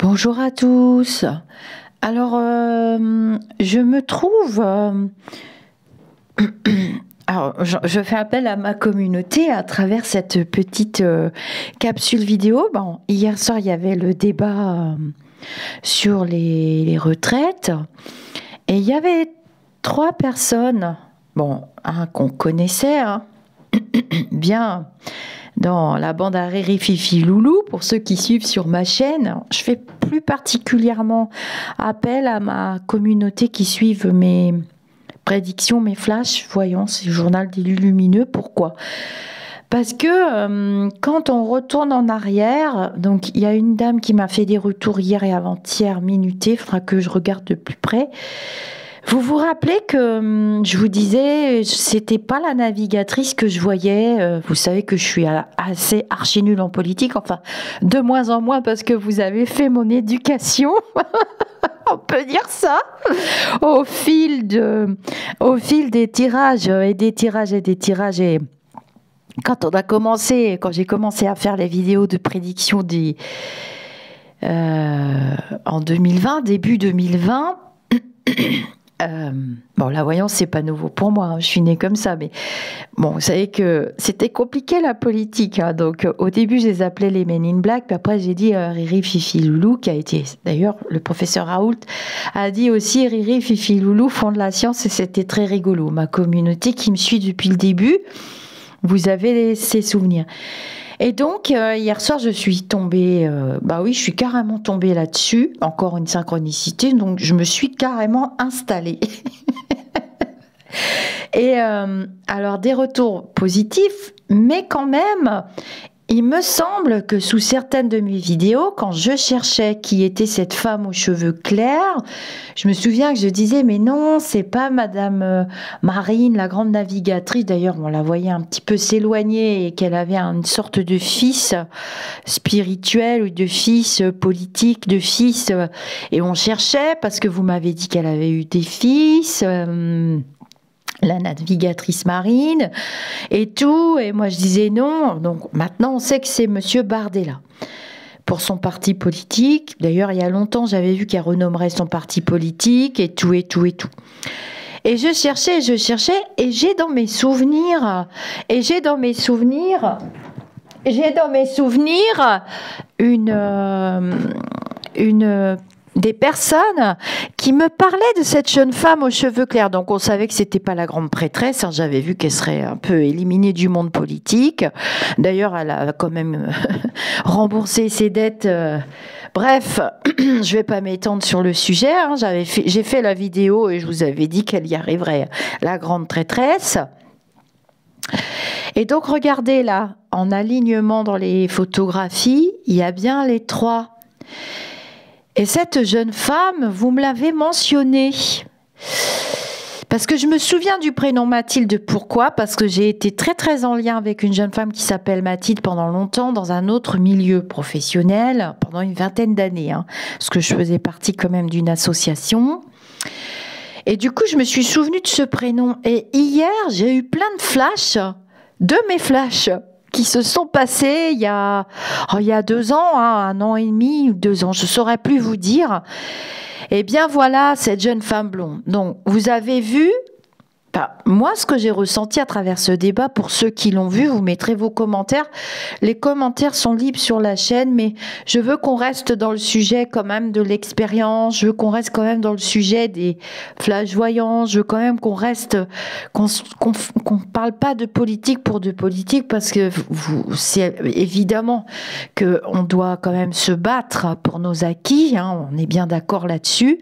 Bonjour à tous. Alors, je me trouve... alors, je fais appel à ma communauté à travers cette petite capsule vidéo. Bon, hier soir, il y avait le débat sur les retraites. Et il y avait 3 personnes, bon, un qu'on connaissait, hein, bien... dans la bande à Riri Fifi Loulou, pour ceux qui suivent sur ma chaîne. Je fais plus particulièrement appel à ma communauté qui suivent mes prédictions, mes flashs, voyances et journal d'élus lumineux. Pourquoi ? Parce que quand on retourne en arrière, donc il y a une dame qui m'a fait des retours hier et avant-hier minutés, il faudra que je regarde de plus près. Vous vous rappelez que je vous disais, c'était pas la navigatrice que je voyais. Vous savez que je suis assez archi nulle en politique, enfin de moins en moins parce que vous avez fait mon éducation. On peut dire ça au fil des tirages et des tirages et des tirages. Et quand j'ai commencé à faire les vidéos de prédiction en 2020, début 2020. Bon, la voyance, c'est pas nouveau pour moi, hein, je suis née comme ça, mais bon, vous savez que c'était compliqué la politique, hein, donc au début, je les appelais les Men in Black, puis après, j'ai dit Riri, Fifi, Loulou, qui a été, d'ailleurs, le professeur Raoult a dit aussi Riri, Fifi, Loulou font de la science, et c'était très rigolo. Ma communauté qui me suit depuis le début, vous avez ces souvenirs. Et donc, hier soir, je suis tombée, je suis carrément tombée là-dessus, encore une synchronicité, donc je me suis carrément installée. Et alors, des retours positifs, mais quand même, il me semble que sous certaines de mes vidéos, quand je cherchais qui était cette femme aux cheveux clairs, je me souviens que je disais, mais non, c'est pas Madame Marine, la grande navigatrice. D'ailleurs, on la voyait un petit peu s'éloigner et qu'elle avait une sorte de fils spirituel ou de fils politique, de fils. Et on cherchait, parce que vous m'avez dit qu'elle avait eu des fils... la navigatrice marine et tout, et moi je disais non. Donc maintenant on sait que c'est Monsieur Bardella pour son parti politique. D'ailleurs il y a longtemps j'avais vu qu'elle renommerait son parti politique et tout et tout et tout. Et je cherchais et j'ai dans mes souvenirs des personnes qui me parlaient de cette jeune femme aux cheveux clairs. Donc on savait que c'était pas la grande prêtresse, hein. J'avais vu qu'elle serait un peu éliminée du monde politique. D'ailleurs, elle a quand même remboursé ses dettes. Bref, je vais pas m'étendre sur le sujet, hein. J'ai fait la vidéo et je vous avais dit qu'elle y arriverait, la grande prêtresse. Et donc regardez là, en alignement dans les photographies, il y a bien les 3. Et cette jeune femme, vous me l'avez mentionnée. Parce que je me souviens du prénom Mathilde. Pourquoi ? Parce que j'ai été très très en lien avec une jeune femme qui s'appelle Mathilde pendant longtemps dans un autre milieu professionnel, pendant une vingtaine d'années. Hein, parce que je faisais partie quand même d'une association. Et du coup, je me suis souvenue de ce prénom. Et hier, j'ai eu plein de flashs, de mes flashs, qui se sont passés il y a 2 ans, hein, 1 an et demi ou 2 ans, je ne saurais plus vous dire. Eh bien voilà, cette jeune femme blonde. Donc, vous avez vu, moi, ce que j'ai ressenti à travers ce débat, pour ceux qui l'ont vu, vous mettrez vos commentaires. Les commentaires sont libres sur la chaîne, mais je veux qu'on reste dans le sujet quand même de l'expérience, je veux qu'on reste quand même dans le sujet des flash voyants, je veux quand même qu'on reste, qu'on parle pas de politique pour de politique, parce que c'est évidemment qu'on doit quand même se battre pour nos acquis, hein, on est bien d'accord là-dessus.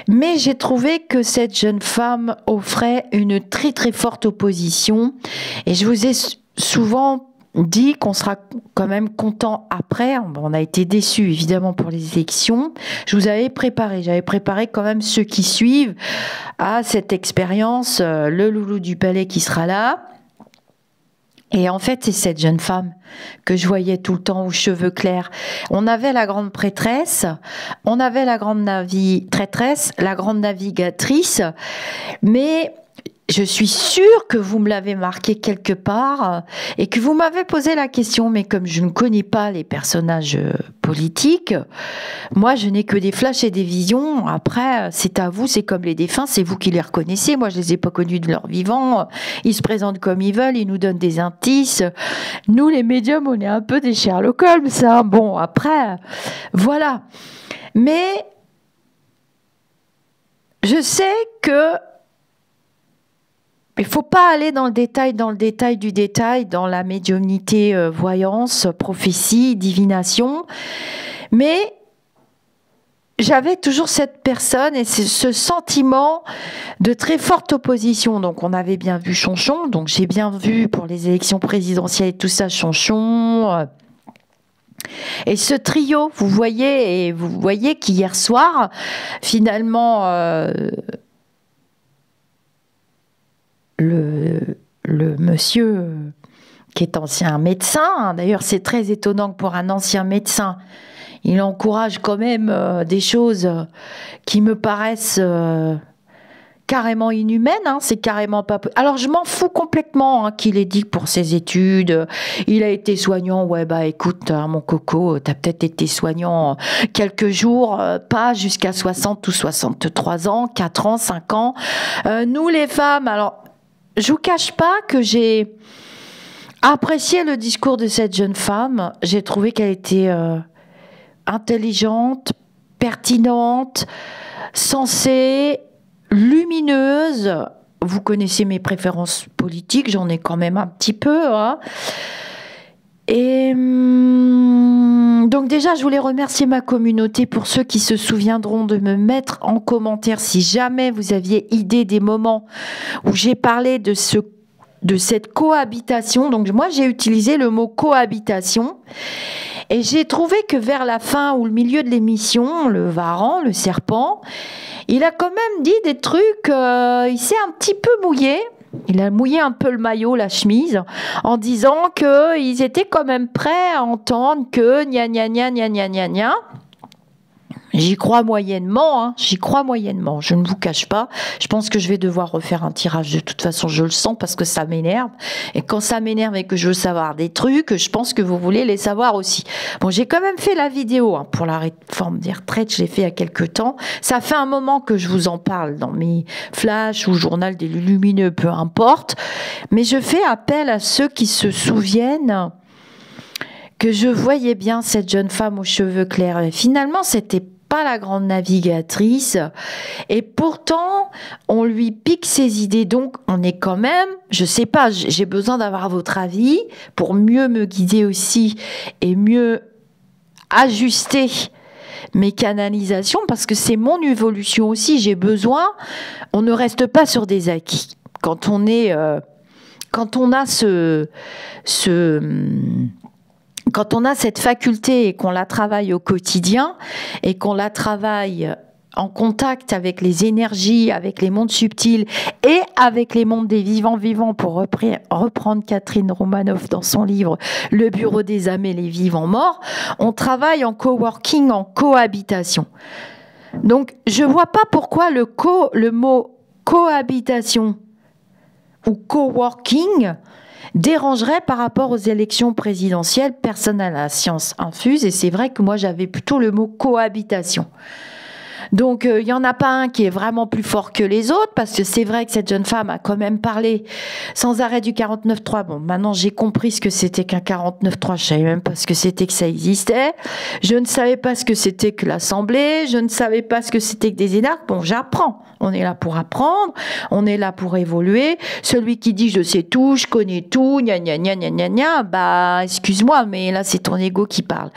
Mais j'ai trouvé que cette jeune femme offrait une très très forte opposition, et je vous ai souvent dit qu'on sera quand même content après. On a été déçus évidemment pour les élections. J'avais préparé quand même ceux qui suivent à cette expérience, le loulou du palais qui sera là. Et en fait, c'est cette jeune femme que je voyais tout le temps aux cheveux clairs. On avait la grande prêtresse, on avait la grande navigatrice, mais je suis sûre que vous me l'avez marqué quelque part et que vous m'avez posé la question, mais comme je ne connais pas les personnages politiques, moi je n'ai que des flashs et des visions. Après, c'est à vous, c'est comme les défunts, c'est vous qui les reconnaissez. Moi, je les ai pas connus de leur vivant. Ils se présentent comme ils veulent, ils nous donnent des indices. Nous, les médiums, on est un peu des Sherlock Holmes, ça. Bon, après, voilà. Mais je sais que il ne faut pas aller dans le détail du détail, dans la médiumnité, voyance, prophétie, divination. Mais j'avais toujours cette personne et ce sentiment de très forte opposition. Donc on avait bien vu Chonchon, donc j'ai bien vu pour les élections présidentielles et tout ça, Chonchon. Et ce trio, vous voyez qu'hier soir, finalement... le monsieur qui est ancien médecin, d'ailleurs c'est très étonnant que pour un ancien médecin, il encourage quand même des choses qui me paraissent carrément inhumaines, hein, c'est carrément pas... Alors je m'en fous complètement qu'il ait dit que pour ses études, il a été soignant, ouais bah écoute mon coco, t'as peut-être été soignant quelques jours, pas jusqu'à 60 ou 63 ans, 4 ans, 5 ans. Nous les femmes, alors je vous cache pas que j'ai apprécié le discours de cette jeune femme. J'ai trouvé qu'elle était intelligente, pertinente, sensée, lumineuse. Vous connaissez mes préférences politiques, j'en ai quand même un petit peu. Hein. Et donc déjà, je voulais remercier ma communauté pour ceux qui se souviendront de me mettre en commentaire si jamais vous aviez idée des moments où j'ai parlé de cette cohabitation. Donc moi, j'ai utilisé le mot cohabitation. Et j'ai trouvé que vers la fin ou le milieu de l'émission, le varan, le serpent, il a quand même dit des trucs, il s'est un petit peu mouillé. Il a mouillé un peu le maillot, la chemise, en disant qu'ils étaient quand même prêts à entendre que gna gna gna gna gna gna gna. J'y crois moyennement, hein, j'y crois moyennement, je ne vous cache pas. Je pense que je vais devoir refaire un tirage, de toute façon je le sens parce que ça m'énerve. Et quand ça m'énerve et que je veux savoir des trucs, je pense que vous voulez les savoir aussi. Bon, j'ai quand même fait la vidéo hein, pour la réforme des retraites, je l'ai fait il y a quelques temps. Ça fait un moment que je vous en parle dans mes flashs ou journal des lumineux, peu importe. Mais je fais appel à ceux qui se souviennent que je voyais bien cette jeune femme aux cheveux clairs. Et finalement, c'était pas la grande navigatrice et pourtant on lui pique ses idées, donc on est quand même, je sais pas, j'ai besoin d'avoir votre avis pour mieux me guider aussi et mieux ajuster mes canalisations parce que c'est mon évolution aussi, j'ai besoin, on ne reste pas sur des acquis quand on est quand on a quand on a cette faculté et qu'on la travaille au quotidien et qu'on la travaille en contact avec les énergies, avec les mondes subtils et avec les mondes des vivants pour reprendre Catherine Romanoff dans son livre « Le bureau des âmes et les vivants morts », on travaille en coworking, en cohabitation. Donc, je ne vois pas pourquoi le mot cohabitation ou coworking dérangerait par rapport aux élections présidentielles. Personne à la science infuse et c'est vrai que moi j'avais plutôt le mot cohabitation. Donc il n'y en a pas un qui est vraiment plus fort que les autres parce que c'est vrai que cette jeune femme a quand même parlé sans arrêt du 49.3. Bon, maintenant j'ai compris ce que c'était qu'un 49.3, je savais même pas ce que c'était que ça existait. Je ne savais pas ce que c'était que l'Assemblée, je ne savais pas ce que c'était que des énarques. Bon, j'apprends. On est là pour apprendre, on est là pour évoluer. Celui qui dit je sais tout, je connais tout, gna gna gna gna gna gna, bah excuse-moi, mais là c'est ton ego qui parle.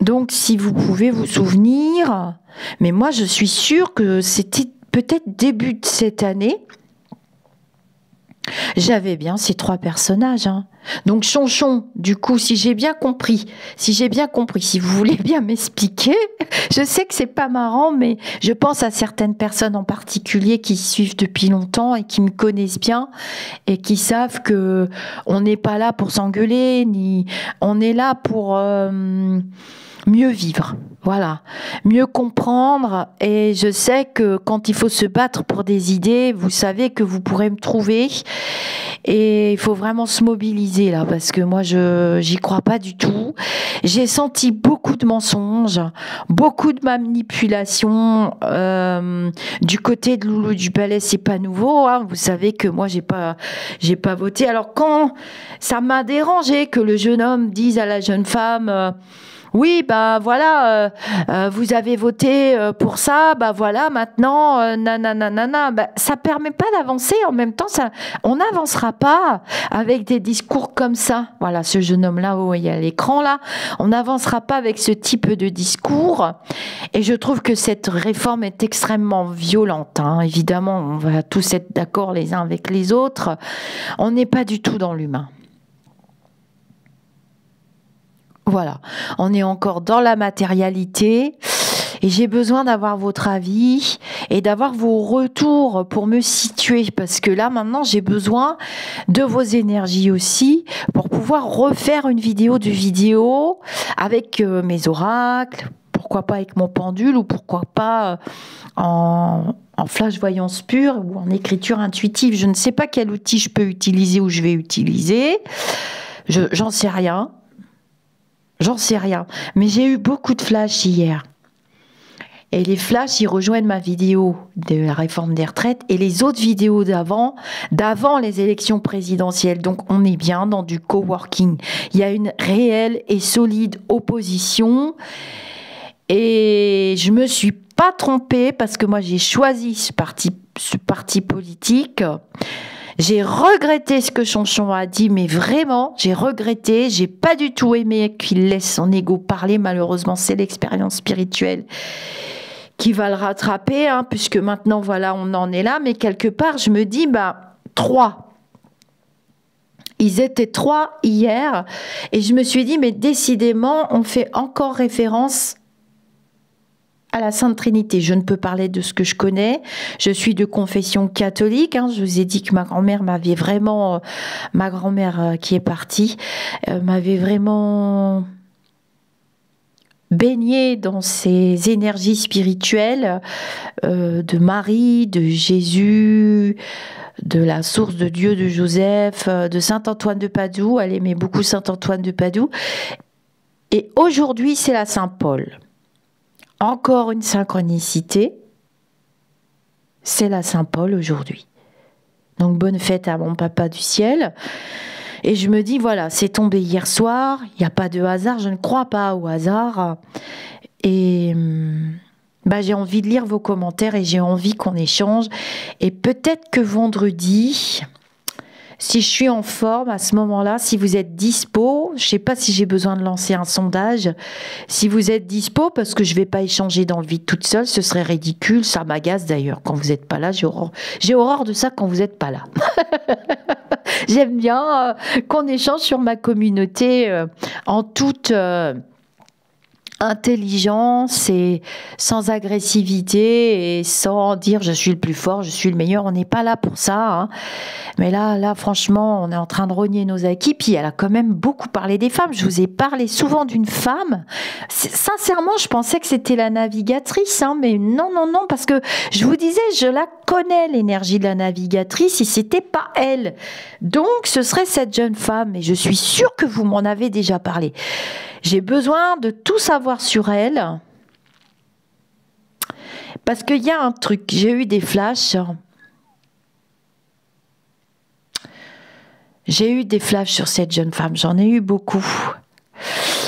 Donc, si vous pouvez vous souvenir, mais moi, je suis sûre que c'était peut-être début de cette année, j'avais bien ces trois personnages. Hein. Donc, Chonchon, du coup, si j'ai bien compris, si vous voulez bien m'expliquer, je sais que c'est pas marrant, mais je pense à certaines personnes en particulier qui suivent depuis longtemps et qui me connaissent bien et qui savent que on n'est pas là pour s'engueuler, ni on est là pour mieux vivre. Voilà, mieux comprendre, et je sais que quand il faut se battre pour des idées, vous savez que vous pourrez me trouver, et il faut vraiment se mobiliser là, parce que moi j'y crois pas du tout. J'ai senti beaucoup de mensonges, beaucoup de manipulations du côté de Loulou du Palais. C'est pas nouveau, hein. Vous savez que moi j'ai pas voté. Alors quand ça m'a dérangé que le jeune homme dise à la jeune femme oui, bah voilà, vous avez voté pour ça, bah voilà, maintenant, nanana, bah, ça permet pas d'avancer. En même temps, on n'avancera pas avec des discours comme ça. Voilà, ce jeune homme-là, où il y a l'écran là, on n'avancera pas avec ce type de discours. Et je trouve que cette réforme est extrêmement violente, hein. Évidemment, on va tous être d'accord les uns avec les autres. On n'est pas du tout dans l'humain. Voilà, on est encore dans la matérialité et j'ai besoin d'avoir votre avis et d'avoir vos retours pour me situer, parce que là maintenant j'ai besoin de vos énergies aussi pour pouvoir refaire une vidéo avec mes oracles, pourquoi pas avec mon pendule, ou pourquoi pas en flash voyance pure ou en écriture intuitive. Je ne sais pas quel outil je peux utiliser ou je vais utiliser, j'en sais rien. J'en sais rien, mais j'ai eu beaucoup de flashs hier. Et les flashs, ils rejoignent ma vidéo de la réforme des retraites et les autres vidéos d'avant les élections présidentielles. Donc on est bien dans du coworking. Il y a une réelle et solide opposition. Et je me suis pas trompée, parce que moi j'ai choisi ce parti politique. J'ai regretté ce que Chanchon a dit, mais vraiment, j'ai regretté. J'ai pas du tout aimé qu'il laisse son ego parler. Malheureusement, c'est l'expérience spirituelle qui va le rattraper, hein, puisque maintenant, voilà, on en est là. Mais quelque part, je me dis, bah, 3. Ils étaient 3 hier. Et je me suis dit, mais décidément, on fait encore référence à la Sainte Trinité. Je ne peux parler de ce que je connais. Je suis de confession catholique, hein. Je vous ai dit que ma grand-mère m'avait vraiment, ma grand-mère qui est partie, m'avait vraiment baignée dans ces énergies spirituelles de Marie, de Jésus, de la source de Dieu, de Joseph, de Saint Antoine de Padoue. Elle aimait beaucoup Saint Antoine de Padoue. Et aujourd'hui, c'est la Saint Paul. Encore une synchronicité, c'est la Saint Paul aujourd'hui. Donc bonne fête à mon papa du ciel. Et je me dis, voilà, c'est tombé hier soir, il n'y a pas de hasard, je ne crois pas au hasard. Et bah, j'ai envie de lire vos commentaires et j'ai envie qu'on échange. Et peut-être que vendredi, si je suis en forme à ce moment-là, si vous êtes dispo, je ne sais pas si j'ai besoin de lancer un sondage, si vous êtes dispo, parce que je ne vais pas échanger dans le vide toute seule, ce serait ridicule, ça m'agace d'ailleurs quand vous n'êtes pas là, j'ai horreur de ça quand vous n'êtes pas là. J'aime bien qu'on échange sur ma communauté en toute intelligence et sans agressivité et sans dire je suis le plus fort, je suis le meilleur. On n'est pas là pour ça, hein. Mais là, franchement, on est en train de rogner nos acquis. Puis elle a quand même beaucoup parlé des femmes. Je vous ai parlé souvent d'une femme. Sincèrement, je pensais que c'était la navigatrice, hein, mais non, parce que je vous disais, je la connais, l'énergie de la navigatrice, et c'était pas elle. Donc, ce serait cette jeune femme, et je suis sûre que vous m'en avez déjà parlé. J'ai besoin de tout savoir sur elle, parce qu'il y a un truc, j'ai eu des flashs. J'ai eu des flashs sur cette jeune femme, j'en ai eu beaucoup.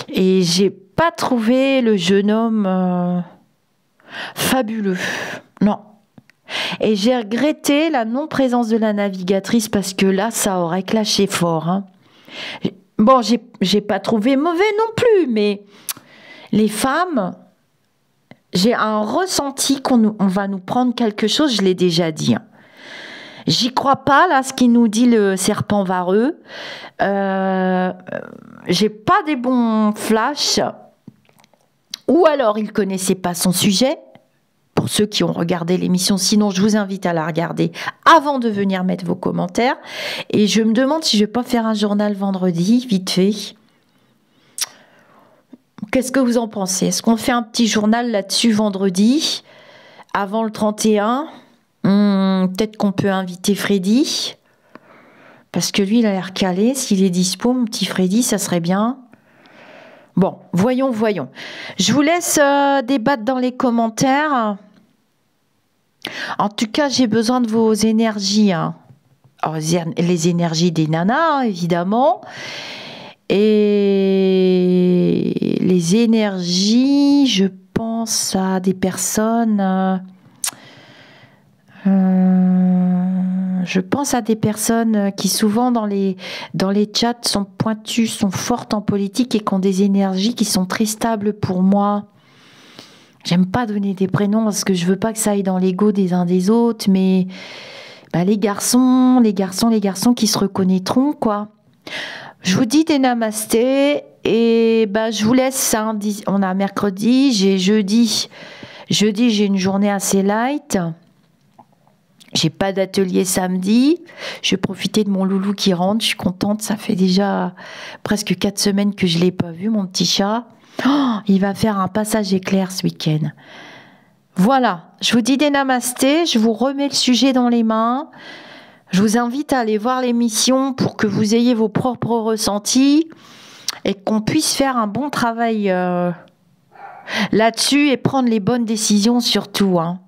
Et j'ai pas trouvé le jeune homme fabuleux, non. Et j'ai regretté la non-présence de la navigatrice, parce que là, ça aurait clashé fort, hein. Bon, j'ai pas trouvé mauvais non plus, mais les femmes, j'ai un ressenti qu'on va nous prendre quelque chose, je l'ai déjà dit, hein. J'y crois pas, là, ce qu'il nous dit le serpent vareux. J'ai pas des bons flashs. Ou alors, il connaissait pas son sujet. Pour ceux qui ont regardé l'émission, sinon, je vous invite à la regarder avant de venir mettre vos commentaires. Et je me demande si je vais pas faire un journal vendredi, vite fait. Qu'est-ce que vous en pensez? Est-ce qu'on fait un petit journal là-dessus vendredi, avant le 31? Peut-être qu'on peut inviter Freddy, parce que lui, il a l'air calé. S'il est dispo, mon petit Freddy, ça serait bien. Bon, voyons. Je vous laisse débattre dans les commentaires. En tout cas, j'ai besoin de vos énergies. Hein. Alors, les énergies des nanas, évidemment. Et les énergies, je pense à des personnes... je pense à des personnes qui souvent dans les chats sont pointues, sont fortes en politique et qui ont des énergies qui sont très stables pour moi. J'aime pas donner des prénoms parce que je veux pas que ça aille dans l'ego des uns des autres, mais les garçons qui se reconnaîtront, quoi. Je vous dis des namastés et je vous laisse. Hein, on a mercredi, j'ai jeudi. Jeudi, j'ai une journée assez light. J'ai pas d'atelier samedi. Je vais profiter de mon loulou qui rentre. Je suis contente. Ça fait déjà presque 4 semaines que je l'ai pas vu, mon petit chat. Oh, il va faire un passage éclair ce week-end. Voilà. Je vous dis des namastés. Je vous remets le sujet dans les mains. Je vous invite à aller voir l'émission pour que vous ayez vos propres ressentis et qu'on puisse faire un bon travail là-dessus et prendre les bonnes décisions surtout. Hein.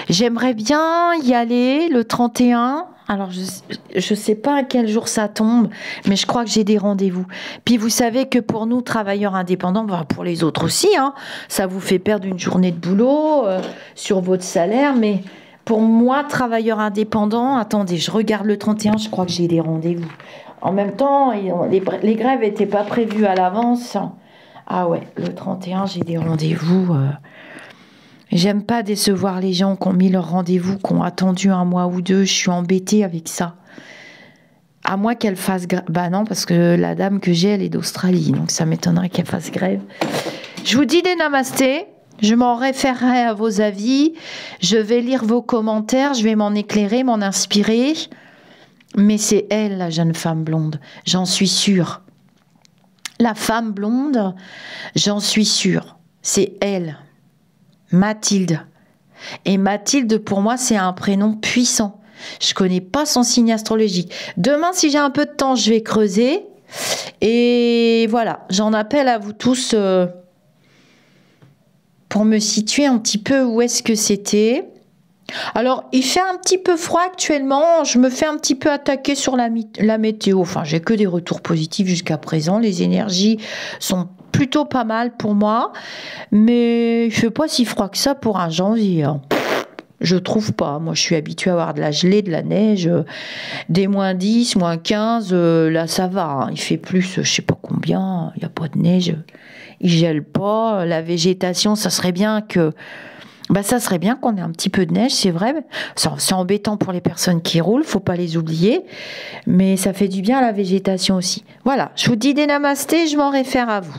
J'aimerais bien y aller le 31. Alors, je sais pas à quel jour ça tombe, mais je crois que j'ai des rendez-vous. Puis, vous savez que pour nous, travailleurs indépendants, pour les autres aussi, hein, ça vous fait perdre une journée de boulot sur votre salaire. Mais pour moi, travailleur indépendant, attendez, je regarde le 31, je crois que j'ai des rendez-vous. En même temps, les grèves n'étaient pas prévues à l'avance. Ah ouais, le 31, j'ai des rendez-vous... J'aime pas décevoir les gens qui ont mis leur rendez-vous, qui ont attendu 1 mois ou 2. Je suis embêtée avec ça. À moins qu'elle fasse grève. Non, parce que la dame que j'ai, elle est d'Australie. Donc ça m'étonnerait qu'elle fasse grève. Je vous dis des namastés. Je m'en référerai à vos avis. Je vais lire vos commentaires. Je vais m'en éclairer, m'en inspirer. Mais c'est elle, la jeune femme blonde. J'en suis sûre. La femme blonde, j'en suis sûre. C'est elle. Mathilde. Et Mathilde, pour moi, c'est un prénom puissant. Je connais pas son signe astrologique. Demain, si j'ai un peu de temps, je vais creuser. Et voilà, j'en appelle à vous tous pour me situer un petit peu où est-ce que c'était. Alors, il fait un petit peu froid actuellement. Je me fais un petit peu attaquer sur la météo. Enfin, j'ai que des retours positifs jusqu'à présent. Les énergies sont plutôt pas mal pour moi, mais il fait pas si froid que ça pour un janvier. Hein. Je trouve pas. Moi, je suis habituée à avoir de la gelée, de la neige, des -10, -15. Là, ça va. Hein. Il fait plus, je sais pas combien. Il n'y a pas de neige. Il gèle pas. La végétation, ça serait bien que... ça serait bien qu'on ait un petit peu de neige, c'est vrai. C'est embêtant pour les personnes qui roulent, faut pas les oublier. Mais ça fait du bien à la végétation aussi. Voilà, je vous dis des namastés, je m'en réfère à vous.